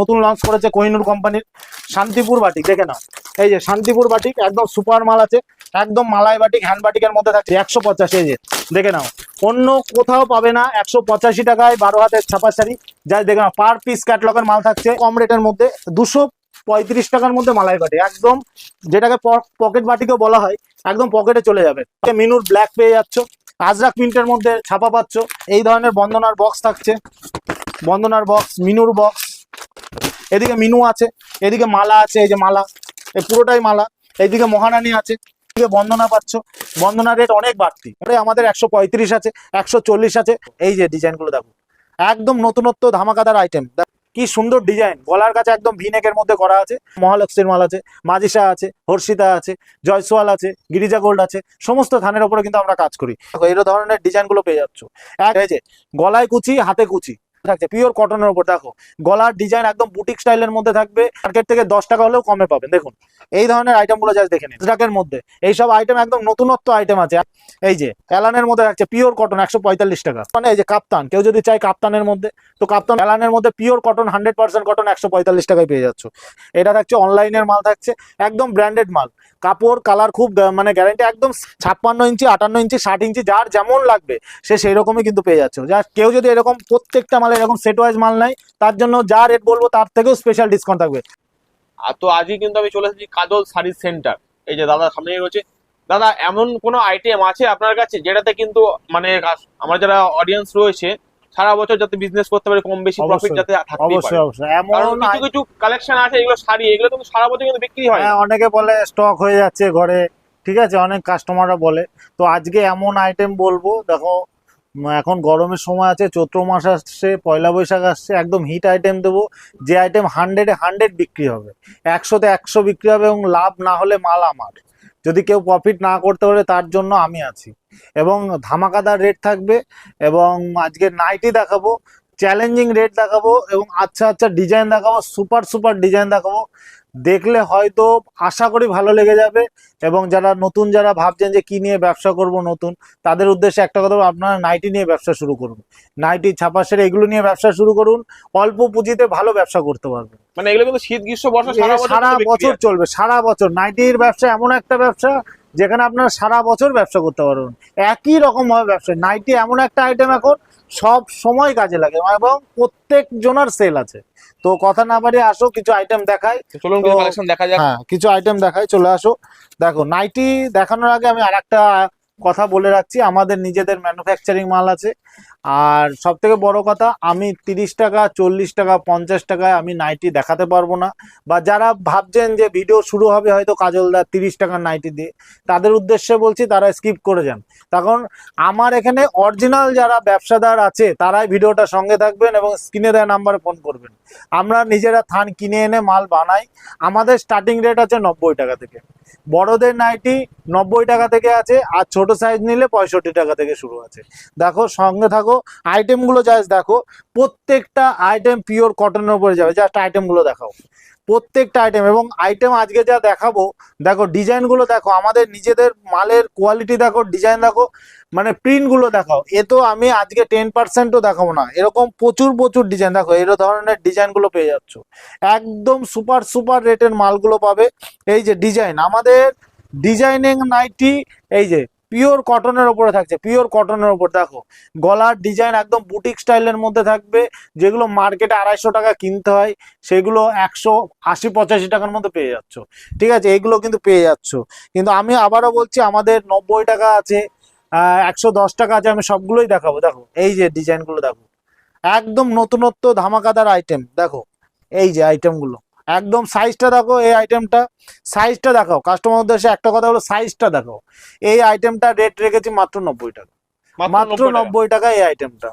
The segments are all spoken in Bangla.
নতুন লঞ্চ করেছে কোহিনুর কোম্পানির শান্তিপুর বাটিক, দেখে নাও। এই যে শান্তিপুর বাটিক একদম সুপার মাল আছে, একদম মালাই বাটিক হ্যান্ড বাটিকের মধ্যে থাকছে 185। এই যে দেখে নাও, অন্য কোথাও পাবে না। 185 টাকায় 12 হাতের ছাপা শাড়ি, যা দেখে নাও। পার পিস ক্যাটলগের মাল থাকছে কম রেটের মধ্যে 235 টাকার মধ্যে মালাই বাটি, একদম যেটাকে পকেট বাটিকেও বলা হয়, একদম পকেটে চলে যাবে। মিনুর ব্ল্যাক পেয়ে যাচ্ছ, আজরাক প্রিন্টের মধ্যে ছাপা পাচ্ছ। এই ধরনের বন্দনার বক্স থাকছে, বন্দনার বক্স, মিনুর বক্স। এদিকে মিনু আছে, এদিকে মালা আছে, এই যে মালা, এই পুরোটাই মালা। এইদিকে মহারানী আছে, এদিকে বন্দনা পাচ্ছ। বন্দনার রেট অনেক বাড়তি, আমাদের 135 আছে, 140 আছে। এই যে ডিজাইনগুলো দেখো, একদম নতুনত্ব ধামাকাদার আইটেম। কি সুন্দর ডিজাইন, গলার কাছে একদম ভিনেকের মধ্যে করা আছে। মহালক্ষ্মীর মাল আছে, মাজিসা আছে, হর্ষিতা আছে, জয়সওয়াল আছে, গিরিজা গোল্ড আছে। সমস্ত থানের উপরে কিন্তু আমরা কাজ করি। এই ধরনের ডিজাইনগুলো পেয়ে যাচ্ছ। এই যে গলায় কুচি, হাতে কুচি থাকছে, পিওর কটনের উপর। দেখো গলার ডিজাইন একদম বুটিক স্টাইলের মধ্যে থাকবে, মার্কেট থেকে 10 টাকা হলেও কমে পাবেন। দেখুন এই ধরনের আইটেমগুলো জাস্ট দেখে নিন। ট্রাকের মধ্যে এইসব আইটেম একদম নতুনত্ব আইটেম আছে। এই যে এলানের মধ্যে থাকছে পিওর কটন 145 টাকা। মানে এই যে কাপ্তান, কেউ যদি চাই কাপ্তানের মধ্যে, তো কাপ্তান এলানের মধ্যে পিওর কটন 100% কটন 145 টাকায় পেয়ে যাচ্ছ। এটা থাকছে অনলাইনের মাল, থাকছে একদম ব্র্যান্ডেড মাল। কাপড় কালার খুব মানে গ্যারান্টি, একদম 56 ইঞ্চি, 58 ইঞ্চি, 60 ইঞ্চি, যার যেমন লাগবে সে সেই রকমই কিন্তু পেয়ে যাচ্ছে। যা কেউ যদি এরকম প্রত্যেকটা মালে এরকম সেট ওয়াইজ মাল নাই, তার জন্য যা রেট বলবো তার থেকেও স্পেশাল ডিসকাউন্ট থাকবে। আর তো আজই কিন্তু আমি চলে এসেছি কাজল শাড়ি সেন্টার। এই যে দাদা সামনে রয়েছে। দাদা এমন কোনো আইটেম আছে আপনার কাছে যেটাতে কিন্তু মানে আমার যারা অডিয়েন্স রয়েছে সারা বছর যাতে বিজনেস করতে পারে, কম বেশি প্রফিট যাতে থাকতে পারে? অবশ্যই অবশ্যই। কারণ কিছু কিছু কালেকশন আছে এগুলো শাড়ি, এগুলো কিন্তু সারা বছর কিন্তু বিক্রি হয়। হ্যাঁ, অনেকে বলে স্টক হয়ে যাচ্ছে ঘরে, ঠিক আছে, অনেক কাস্টমাররা বলে। তো আজকে এমন আইটেম বলবো, দেখো এখন গরমের সময় আছে, চৈত্র মাস আসছে, পয়লা বৈশাখ আসছে, একদম হিট আইটেম দেবো। যে আইটেম 100-এ 100 বিক্রি হবে, 100-তে 100 বিক্রি হবে, এবং লাভ না হলে মাল আমার। যদি কেউ প্রফিট না করতে পারে তার জন্য আমি আছি, এবং ধামাকাদার রেট থাকবে। এবং আজকে নাইটি দেখাবো, চ্যালেঞ্জিং রেট দেখাবো, এবং আচ্ছা আচ্ছা ডিজাইন দেখাবো, সুপার সুপার ডিজাইন দেখাবো। দেখলে হয়তো আশা করি ভালো লেগে যাবে। এবং যারা নতুন, যারা ভাবছেন যে কি নিয়ে ব্যবসা করব নতুন, তাদের উদ্দেশ্যে একটা কথা, আপনারা নাইটি নিয়ে ব্যবসা শুরু করুন। নাইটি, ছাপা শাড়ি, এগুলো নিয়ে ব্যবসা শুরু করুন। অল্প পুঁজিতে ভালো ব্যবসা করতে পারবেন। মানে এগুলো কিন্তু শীত গ্রীষ্ম বর্ষা সারা বছর চলবে, সারা বছর। নাইটির ব্যবসা এমন একটা ব্যবসা যেখানে আপনারা সারা বছর ব্যবসা করতে পারবেন, একই রকম ভাবে ব্যবসা। নাইটি এমন একটা আইটেম এখন সব সময় কাজে লাগে, এবং প্রত্যেক জনের সেল আছে। তো কথা না বাড়িয়ে আসো, কিছু আইটেম দেখাই। চলুন কিছু কালেকশন দেখা যাক। হ্যাঁ, কিছু আইটেম দেখাই, চলে আসো। দেখো নাইটি দেখানোর আগে আমি আরেকটা কথা বলে রাখছি, আমাদের নিজেদের ম্যানুফ্যাকচারিং মাল আছে। আর সব থেকে বড় কথা, আমি 30 টাকা, 40 টাকা, 50 টাকায় আমি নাইটি দেখাতে পারবো না। বা যারা ভাবছেন যে ভিডিও শুরু হবে হয়তো কাজলদার 30 টাকার নাইটি দিয়ে, তাদের উদ্দেশ্যে বলছি তারা স্কিপ করে যান। তখন আমার এখানে অরিজিনাল যারা ব্যবসাদার আছে তারাই ভিডিওটা সঙ্গে থাকবেন এবং স্ক্রিনে দেওয়া নাম্বারে ফোন করবেন। আমরা নিজেরা থান কিনে এনে মাল বানাই। আমাদের স্টার্টিং রেট আছে 90 টাকা থেকে। বড়দের নাইটি 90 টাকা থেকে আছে, আর ছোট সাইজ নিলে 65 টাকা থেকে শুরু আছে। দেখো, সঙ্গে থাকো, আইটেমগুলো জাস্ট দেখো। প্রত্যেকটা আইটেম পিওর কটনের উপরে যাবে। জাস্ট আইটেমগুলো দেখাও, প্রত্যেকটা আইটেম। এবং আইটেম আজকে যা দেখাবো, দেখো ডিজাইনগুলো দেখো, আমাদের নিজেদের মালের কোয়ালিটি দেখো, ডিজাইন দেখো, মানে প্রিন্টগুলো দেখাও। এ তো আমি আজকে 10%ও দেখাবো না, এরকম প্রচুর প্রচুর ডিজাইন দেখো। এই ধরনের ডিজাইনগুলো পেয়ে যাচ্ছ, একদম সুপার সুপার রেটের মালগুলো পাবে। এই যে ডিজাইন, আমাদের ডিজাইনিং নাইটি, এই যে পিওর কটনের উপরে থাকছে, পিওর কটনের উপর। দেখো গলার ডিজাইন একদম বুটিক স্টাইলের মধ্যে থাকবে, যেগুলো মার্কেটে 250 টাকা কিনতে হয়, সেগুলো 180-85 টাকার মধ্যে পেয়ে যাচ্ছ। ঠিক আছে, এইগুলো কিন্তু পেয়ে যাচ্ছ। কিন্তু আমি আবারও বলছি, আমাদের 90 টাকা আছে, 110 টাকা আছে, আমি সবগুলোই দেখাবো। দেখো এই যে ডিজাইনগুলো দেখো, একদম নতুনত্ব ধামাকাদার আইটেম। দেখো এই যে আইটেমগুলো, একদম সাইজটা দেখো। এই আইটেমটা সাইজটা দেখাও, কাস্টমার উদ্দেশ্যে একটা কথা হলো, সাইজটা দেখো। এই আইটেমটা রেট রেখেছি মাত্র 90 টাকা, মাত্র 90 টাকা এই আইটেমটা।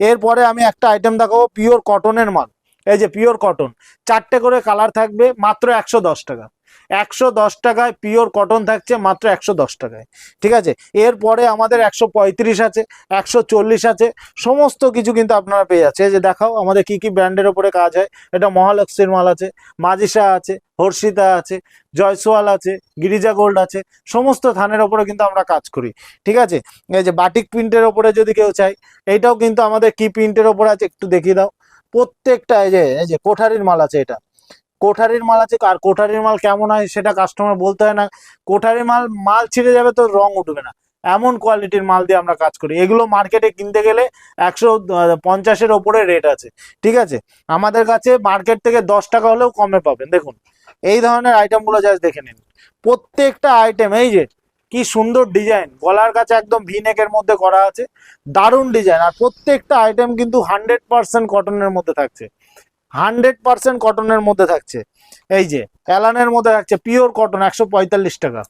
এরপরে আমি একটা আইটেম দেখাবো, পিওর কটনের মাল। এই যে পিওর কটন, 4টে করে কালার থাকবে, মাত্র 110 টাকা। 110 টাকায় পিওর কটন থাকছে, মাত্র 110 টাকায়। ঠিক আছে, এরপরে আমাদের 135 আছে, 140 আছে, সমস্ত কিছু কিন্তু আপনারা পেয়ে যাচ্ছে। এই যে দেখাও আমাদের কি কি ব্র্যান্ডের ওপরে কাজ হয়। এটা মহালক্ষ্মীর মাল আছে, মাজিসা আছে, হর্ষিতা আছে, জয়সওয়াল আছে, গিরিজা গোল্ড আছে। সমস্ত থানের ওপরে কিন্তু আমরা কাজ করি। ঠিক আছে, এই যে বাটিক প্রিন্টের ওপরে যদি কেউ চাই, এইটাও কিন্তু আমাদের কি প্রিন্টের ওপরে আছে একটু দেখিয়ে দাও। প্রত্যেকটা এই যে কোঠারির মাল আছে, এটা কোঠারির মাল আছে। আর কোঠারির মাল কেমন হয় সেটা কাস্টমার বলতে হয় না, কোঠারির মাল মাল ছিঁড়ে যাবে তো রং উঠবে না, এমন কোয়ালিটির মাল দিয়ে আমরা কাজ করি। এগুলো মার্কেটে কিনতে গেলে 150-এর ওপরে রেট আছে, ঠিক আছে। আমাদের কাছে মার্কেট থেকে 10 টাকা হলেও কমে পাবেন। দেখুন এই ধরনের আইটেমগুলো জাস্ট দেখে নিন, প্রত্যেকটা আইটেম এই যে কি সুন্দর ডিজাইন, গলার কাছে একদম ভি নেকের মধ্যে করা আছে, দারুণ ডিজাইন। আর প্রত্যেকটা আইটেম কিন্তু 100% কটনের মধ্যে থাকছে, 100% কটনের মধ্যে থাকছে। এই যে অ্যালানের মধ্যে থাকছে পিওর কটন, 145 টাকা,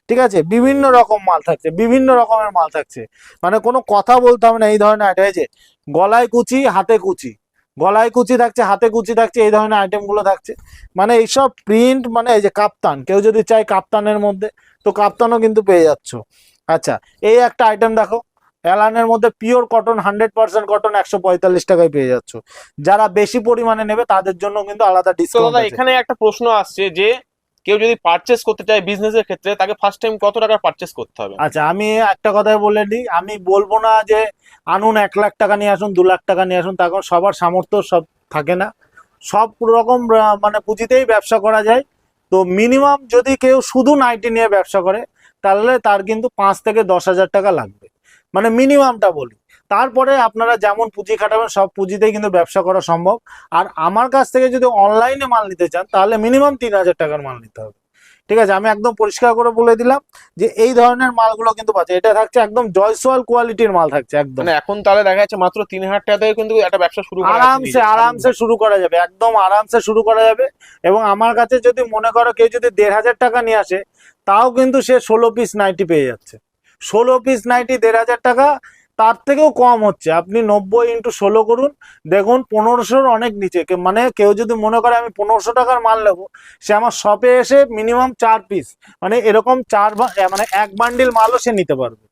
ঠিক আছে। বিভিন্ন রকম মাল থাকছে, বিভিন্ন রকমের মাল থাকছে, মানে কোনো কথা বলতে হবে না। এই ধরনের আইটেম, এই যে গলায় কুচি হাতে কুচি, গলায় কুচি থাকছে হাতে কুচি থাকছে, এই ধরনের আইটেমগুলো থাকছে। মানে এইসব প্রিন্ট, মানে এই যে কাপ্তান, কেউ যদি চায় কাপ্তানের মধ্যে তো কাপ্তানও কিন্তু পেয়ে যাচ্ছ। আচ্ছা এই একটা আইটেম দেখো, অ্যালানের মধ্যে পিওর কটন, 100% কটন, 145 টাকায় পেয়ে যাচ্ছ। যারা বেশি পরিমাণে নেবে তাদের জন্য কিন্তু আলাদা তো ডিসকাউন্ট দাদা আছে। এখানে একটা প্রশ্ন আসছে যে কেউ যদি পারচেস করতে চায় বিজনেসের ক্ষেত্রে, তাকে ফার্স্ট টাইম কত টাকার পারচেস করতে হবে? আচ্ছা আমি একটা কথাই বলে দিই, আমি বলবো না যে আনুন 1 লাখ টাকা নিয়ে আসুন, 2 লাখ টাকা নিয়ে আসুন, তখন সবার সামর্থ্য সব থাকে না, সব রকম মানে পুঁজিতেই ব্যবসা করা যায়। তো মিনিমাম যদি কেউ শুধু নাইটি নিয়ে ব্যবসা করে তাহলে তার কিন্তু 5 থেকে 10 হাজার টাকা লাগবে, মানে মিনিমামটা বলি। তারপরে আপনারা যেমন পুঁজি খাটাবেন সব পুঁজিতেই কিন্তু ব্যবসা করা সম্ভব। আর আমার কাছ থেকে যদি অনলাইনে মাল নিতে চান তাহলে মিনিমাম 3,000 টাকার মাল নিতে হবে, ঠিক আছে। আমি একদম পরিষ্কার করে বলে দিলাম যে এই ধরনের মালগুলো কিন্তু পাচ্ছে। এটা থাকছে একদম জয়সওয়াল কোয়ালিটির মাল থাকছে একদম, মানে এখন তাহলে দেখা যাচ্ছে মাত্র 3,000 টাকা থেকে কিন্তু একটা ব্যবসা শুরু করা যাচ্ছে আরামসে নিজের আরামসে স্বাধীনভাবে। শুরু করা যাবে, একদম আরামসে শুরু করা যাবে। এবং আমার কাছে যদি মনে করো কেউ যদি 1,500 টাকা নিয়ে আসে তাও কিন্তু সে 16 পিস নাইটি পেয়ে যাচ্ছে। 16 পিস নাইটি 1,500 টাকা, তার থেকেও কম হচ্ছে। আপনি 90 × 16 করুন, দেখুন 1500-র অনেক নিচে। মানে কেউ যদি মনে করে আমি 1500 টাকার মাল নেবো, সে আমার শপে এসে মিনিমাম 4 পিস, মানে এরকম মানে 1 বান্ডিল মালও সে নিতে পারবে।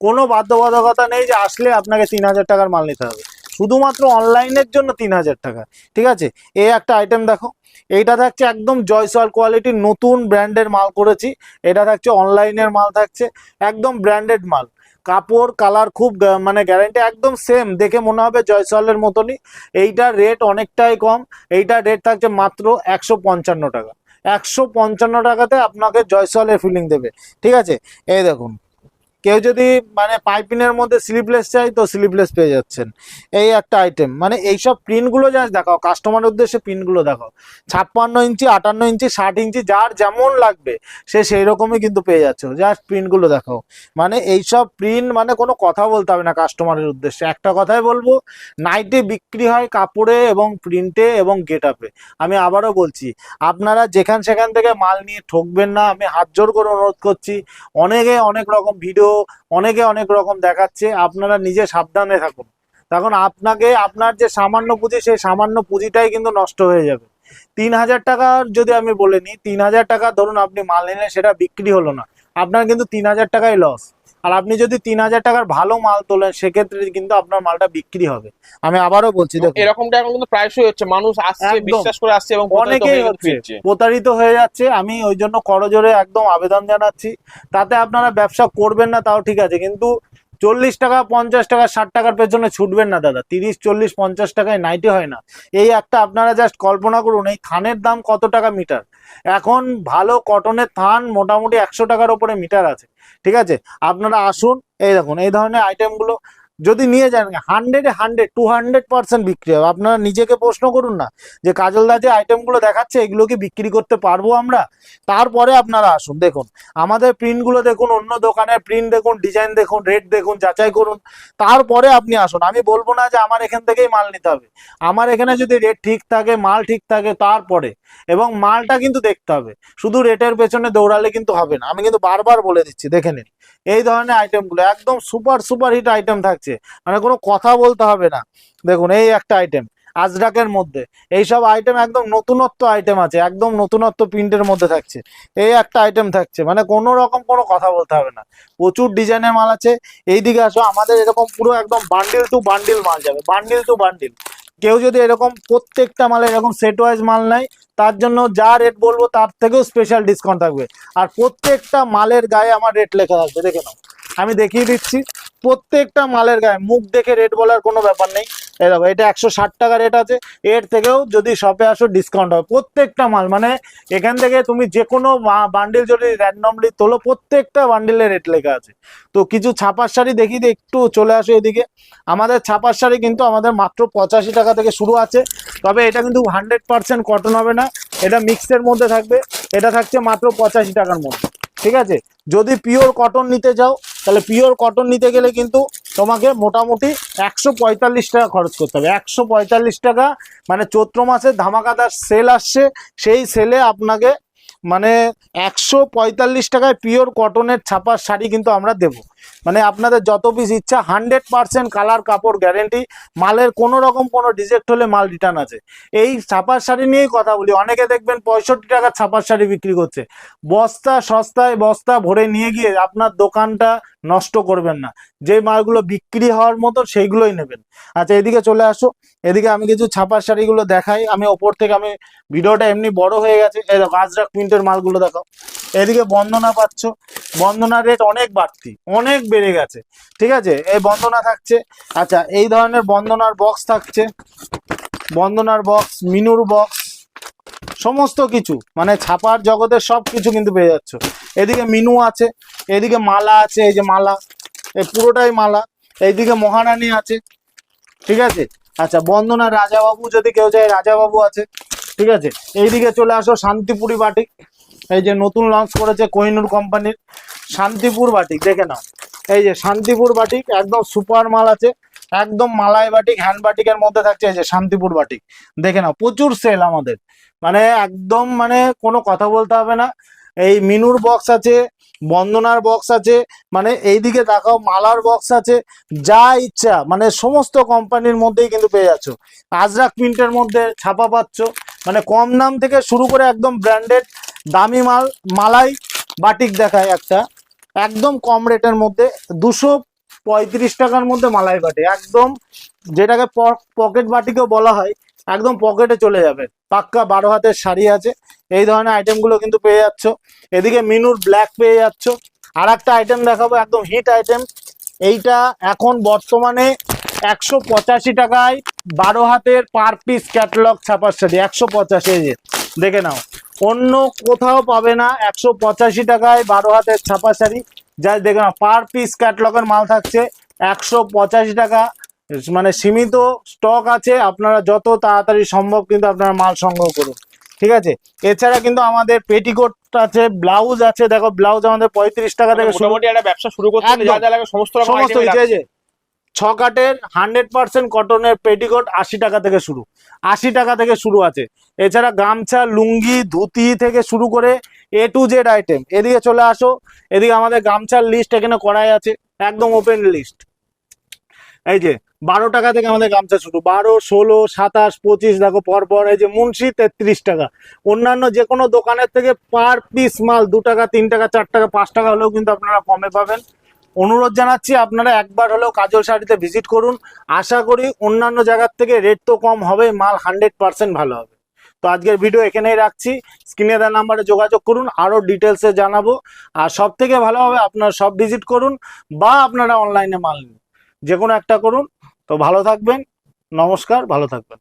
কোনো বাধ্যবাধকতা নেই যে আসলে আপনাকে 3,000 টাকার মাল নিতে হবে, শুধুমাত্র অনলাইনের জন্য 3,000 টাকা, ঠিক আছে। এই একটা আইটেম দেখো, এইটা থাকছে একদম জয়সওয়াল কোয়ালিটির নতুন ব্র্যান্ডের মাল করেছি। এটা থাকছে অনলাইনের মাল, থাকছে একদম ব্র্যান্ডেড মাল, কাপড় কালার খুব মানে গ্যারান্টি একদম সেম, দেখে মনে হবে জয়সওয়ালের মতনই। এইটার রেট অনেকটাই কম, এইটার রেট থাকছে মাত্র 155 টাকা। 155 টাকাতে আপনাকে জয়সওয়ালের ফিলিং দেবে, ঠিক আছে। এই দেখুন কেউ যদি মানে পাইপিনের মধ্যে স্লিভলেস চাই তো স্লিভলেস পেয়ে যাচ্ছেন। এই একটা আইটেম, মানে এইসব প্রিন্টগুলো জাস্ট দেখাও, কাস্টমারের উদ্দেশ্যে প্রিন্টগুলো দেখাও। 56 ইঞ্চি, 58 ইঞ্চি, 60 ইঞ্চি, যার যেমন লাগবে সে সেই রকমই কিন্তু পেয়ে যাচ্ছে, জাস্ট প্রিন্টগুলো দেখাও। মানে এইসব প্রিন্ট মানে কোনো কথা বলতে হবে না কাস্টমারের উদ্দেশ্যে। একটা কথাই বলবো, নাইটে বিক্রি হয় কাপড়ে এবং প্রিন্টে এবং গেট আপে। আমি আবারও বলছি, আপনারা যেখান সেখান থেকে মাল নিয়ে ঠকবেন না, আমি হাত জোর করে অনুরোধ করছি। অনেকে অনেক রকম ভিডিও, অনেকে অনেক রকম দেখাচ্ছে, আপনারা নিজে সাবধানে থাকুন। তখন আপনাকে আপনার যে সামান্য পুঁজি, সেই সামান্য পুঁজিটাই কিন্তু নষ্ট হয়ে যাবে। 3,000 টাকার যদি আমি বলে নিই, 3,000 টাকা ধরুন আপনি মাল নিলেন, সেটা বিক্রি হলো না, আপনার কিন্তু 3,000 টাকাই লস। আর আপনি যদি 3,000 টাকার ভালো মাল তোলেন সেক্ষেত্রে কিন্তু আপনার মালটা বিক্রি হবে। আমি আবারও বলছি, দেখুন এরকমটা এখন কিন্তু প্রায়শই হচ্ছে, মানুষ আসছে একদম বিশ্বাস করে আসছে এবং প্রতারিত অনেকেই হয়ে কিন্তু হচ্ছে, ফিরছে। প্রতারিত হয়ে যাচ্ছে। আমি ওই জন্য করজোরে একদম আবেদন জানাচ্ছি, তাতে আপনারা ব্যবসা করবেন না তাও ঠিক আছে, কিন্তু 40 টাকা 50 টাকা 60 টাকার পেছনে ছুটবেন না দাদা। 30 40 50 টাকায় নাইটি হয় না। এই একটা আপনারা জাস্ট কল্পনা করুন, এই থানের দাম কত টাকা মিটার। এখন ভালো কটনের থান মোটামুটি 100 টাকার উপরে মিটার আছে, ঠিক আছে। আপনারা আসুন, এই দেখুন এই ধরনের আইটেমগুলো যদি নিয়ে যান 100 200% বিক্রি হবে। আপনারা নিজেকে প্রশ্ন করুন না যে কাজলদা যে আইটেমগুলো দেখাচ্ছে এগুলো কি বিক্রি করতে পারবো আমরা। তারপরে আপনারা আসুন, দেখুন আমাদের প্রিন্টগুলো দেখুন, অন্য দোকানের প্রিন্ট দেখুন, ডিজাইন দেখুন, রেট দেখুন, যাচাই করুন, তারপরে আপনি আসুন। আমি বলবো না যে আমার এখান থেকেই মাল নিতে হবে, আমার এখানে যদি রেট ঠিক থাকে, মাল ঠিক থাকে তারপরে, এবং মালটা কিন্তু দেখতে হবে, শুধু রেটের পেছনে দৌড়ালে কিন্তু হবে না। আমি কিন্তু বারবার বলে দিচ্ছি, দেখে নিন এই ধরনের আইটেমগুলো একদম সুপার সুপার হিট আইটেম থাকছে, মানে কোনো কথা বলতে হবে না। দেখুন এই একটা আইটেম আজরাকের মধ্যে, এইসব আইটেম একদম নতুনত্ব আইটেম আছে, একদম নতুনত্ব প্রিন্টের মধ্যে থাকছে। এই একটা আইটেম থাকছে, মানে কোনো রকম কোনো কথা বলতে হবে না, প্রচুর ডিজাইনের মাল আছে। এইদিকে আসো, আমাদের এরকম পুরো একদম বান্ডিল টু বান্ডিল মাল যাবে, বান্ডিল টু বান্ডিল। কেউ যদি এরকম প্রত্যেকটা মালে এরকম সেট ওয়াইজ মাল নেয়, তার জন্য যা রেট বলবো তার থেকেও স্পেশাল ডিসকাউন্ট থাকবে। আর প্রত্যেকটা মালের গায়ে আমার রেট লেখা থাকবে, দেখে নাও, আমি দেখিয়ে দিচ্ছি। প্রত্যেকটা মালের গায়ে মুখ দেখে রেট বলার কোনো ব্যাপার নেই। এই দেখো এটা 160 টাকা রেট আছে। এর থেকেও যদি শপে আসো ডিসকাউন্ট হবে প্রত্যেকটা মাল, মানে এখান থেকে তুমি যে কোনো বান্ডিল যদি র্যান্ডমলি তোলো প্রত্যেকটা বান্ডিলের রেট লেখা আছে। তো কিছু ছাপার শাড়ি দেখি, একটু চলে আসো এদিকে। আমাদের ছাপার শাড়ি কিন্তু আমাদের মাত্র 85 টাকা থেকে শুরু আছে, তবে এটা কিন্তু 100% কটন হবে না, এটা মিক্সের মধ্যে থাকবে। এটা থাকছে মাত্র 85 টাকার মধ্যে, ঠিক আছে। যদি পিওর কটন নিতে যাও তাহলে পিওর কটন নিতে গেলে কিন্তু তোমাকে মোটামুটি 145 টাকা খরচ করতে হবে। 145 টাকা, মানে চৈত্র মাসে ধামাকাদার সেল আসছে, সেই সেলে আপনাকে মানে 145 টাকায় পিওর কটনের ছাপার শাড়ি কিন্তু আমরা দেব। মানে আপনাদের যত পিস ইচ্ছা, 100% কালার কাপড় গ্যারেন্টি, মালের কোনো রকম কোনো ডিজেক্ট হলে মাল রিটার্ন আছে। এই ছাপার শাড়ি নিয়েই কথা বলি, অনেকে দেখবেন 65 টাকার ছাপার শাড়ি বিক্রি করছে। বস্তা সস্তায় বস্তা ভরে নিয়ে গিয়ে আপনার দোকানটা নষ্ট করবেন না, যে মালগুলো বিক্রি হওয়ার মতো সেইগুলোই নেবেন। আচ্ছা এদিকে চলে আসো, এদিকে আমি কিছু ছাপার শাড়িগুলো দেখাই। আমি ওপর থেকে, আমি ভিডিওটা এমনি বড় হয়ে গেছে, এই দেখো আজরাক প্রিন্টের মালগুলো দেখাও। এদিকে বন্দনা পাচ্ছ, বন্দনার রেট অনেক বাড়তি, অনেক বেড়ে গেছে, ঠিক আছে। এই বন্দনা থাকছে। আচ্ছা এই ধরনের বন্দনার বক্স থাকছে, বন্দনার বক্স, মিনুর বক্স, সমস্ত কিছু, মানে ছাপার জগতের সব কিছু কিন্তু পেয়ে যাচ্ছ। এদিকে মিনু আছে, এদিকে মালা আছে, এই যে মালা, এই পুরোটাই মালা। এইদিকে মহারানী আছে, ঠিক আছে। আচ্ছা বন্দনা রাজাবাবু, যদি কেউ চায় রাজাবাবু আছে, ঠিক আছে। এইদিকে চলে আসো শান্তিপুরি বাটিক, এই যে নতুন লঞ্চ করেছে কোহিনূর কোম্পানির শান্তিপুর বাটিক, দেখে নাও। এই যে শান্তিপুর বাটিক একদম সুপার মাল আছে, একদম মালাই বাটিক, হ্যান্ড বাটিকের মধ্যে থাকছে। এই যে শান্তিপুর বাটিক দেখে নাও, প্রচুর সেল আমাদের, মানে একদম মানে কোনো কথা বলতে হবে না। এই মিনুর বক্স আছে, বন্দনার বক্স আছে, মানে এইদিকে দেখাও মালার বক্স আছে, যা ইচ্ছা মানে সমস্ত কোম্পানির মধ্যেই কিন্তু পেয়ে যাচ্ছ। আজরাক প্রিন্টের মধ্যে ছাপা পাচ্ছ, মানে কম দাম থেকে শুরু করে একদম ব্র্যান্ডেড দামি মাল। মালাই বাটিক দেখায় একটা, একদম কম রেটের মধ্যে 235 টাকার মধ্যে মালাই বাটিক, একদম যেটাকে পকেট বাটিকেও বলা হয়, একদম পকেটে চলে যাবে। পাক্কা 12 হাতের শাড়ি আছে, এই ধরনের আইটেমগুলো কিন্তু পেয়ে যাচ্ছ। এদিকে মিনুর ব্ল্যাক পেয়ে যাচ্ছ। আর একটা আইটেম দেখাবো, একদম হিট আইটেম, এইটা এখন বর্তমানে 185 টাকায় 12 হাতের পার পিস ক্যাটালগ ছাপার শাড়ি, 185, এই যে দেখে নাও, অন্য কোথাও পাবে না 185 টাকায় 12 হাতের ছাপা শাড়ি। যা দেখে নাও, পার পিস ক্যাটালগের মাল থাকছে 185 টাকা, মানে সীমিত স্টক আছে, আপনারা যত তাড়াতাড়ি সম্ভব কিন্তু আপনারা মাল সংগ্রহ করুন, ঠিক আছে। এছাড়া কিন্তু আমাদের পেটিকোট আছে, ব্লাউজ আছে, দেখো ব্লাউজ আমাদের 35 টাকা থেকে শুরু। মোটামুটি একটা ব্যবসা শুরু করতে হলে যা যা লাগে সমস্ত রকম সমস্ত আইটেম কিছু, এই যে 6 কাটের 100% কটনের পেটিকোট 80 টাকা থেকে শুরু, 80 টাকা থেকে শুরু আছে। এছাড়া গামছা, লুঙ্গি, ধুতি থেকে শুরু করে A to Z আইটেম। এদিকে চলে আসো, এদিকে আমাদের গামছার লিস্ট এখানে করাই আছে, একদম ওপেন লিস্ট। এই যে 12 টাকা থেকে আমাদের গামছা শুরু, 12, 16, 27, 25, দেখো পরপর। এই যে মুন্সি 33 টাকা। অন্যান্য যে কোনো দোকানের থেকে পার পিস মাল 2 টাকা, 3 টাকা, 4 টাকা, 5 টাকা হলেও কিন্তু আপনারা কমে পাবেন। অনুরোধ জানাচ্ছি আপনারা একবার হলেও কাজল শাড়িতে ভিজিট করুন, আশা করি অন্যান্য জায়গার থেকে রেট তো কম হবে, মাল 100% ভালো হবে। তো আজকের ভিডিও এখানেই রাখছি, স্ক্রিনে দেওয়া নাম্বারে যোগাযোগ করুন, আরও ডিটেলসে জানাবো। আর সব থেকে ভালো হবে আপনারা সব ভিজিট করুন বা আপনারা অনলাইনে মাল নিন, যে কোনো একটা করুন। তো ভালো থাকবেন, নমস্কার, ভালো থাকবেন।